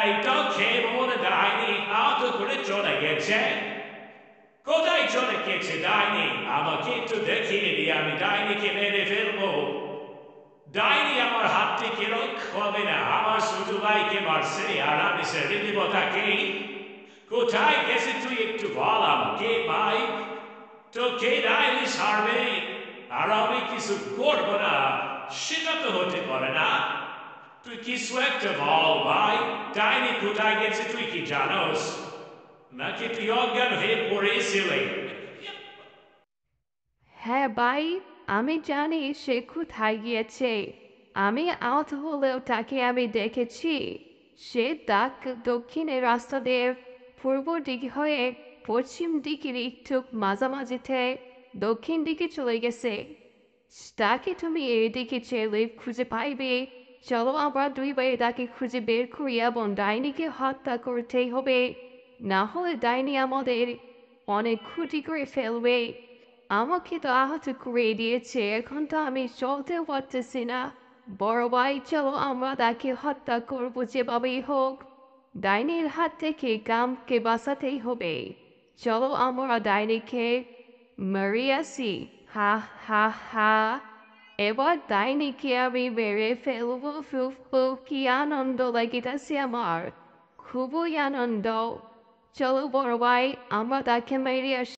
এইটা কেমন ডাইনি আউট করে চলে গেছে। কোথায় চলে গেছে ডাইনি? আমাকে একটু দেখিয়ে দিই, আমি ডাইনিকে মেরে ফেলবো। ডাইনি আমার হাত থেকে রক্ষা হবে না, আমার ছোট ভাইকে মারছে আর আমি ছেড়ে দিব তাকে। কোথায় গেছে তুই একটু বল আমাকে ভাই, তোকে ডাইনি ছাড়বে আর আমি কিছু করবো না সেটা তো হতে পারে না। তুই কিছু একটা বল ভাই, ডাইনি কোথায় গেছে তুই কি জানোস? নাকি তুই অজ্ঞান হয়ে পড়েছিলি? হ্যাঁ ভাই, আমি জানি সে কোথায় গিয়েছে। আমি আহত হলেও তাকে আমি দেখেছি। সে দক্ষিণের রাস্তা দিয়ে পূর্ব দিক হয়ে পশ্চিম দিকের একটু মাঝামাঝিতে দক্ষিণ দিকে চলে গেছে। তাকে তুমি এদিকে চেলে খুঁজে পাইবে। চলো আমরা দুই ভাই তাকে খুঁজে বের করি এবং ডাইনিকে হত্যা করতেই হবে। না হলে ডাইনি আমাদের অনেক ক্ষতি করে ফেলবে। আমাকে তো আহত করে দিয়েছে, এখন তো আমি চলতেও পারতেছি না। বড় ভাই চলো আমরা তাকে হত্যা করবো যেভাবেই হোক। ডাইনির হাত থেকে কামকে বাঁচাতেই হবে। চলো আমরা ডাইনিকে মেরে আসি। হা হা হা। এবার ডাইনিকে আমি মেরে ফেলবো। ফুফু, কি আনন্দ লাগিতেছে আমার, খুবই আনন্দ। চলো বড় ভাই আমরা তাকে মেরে আসি।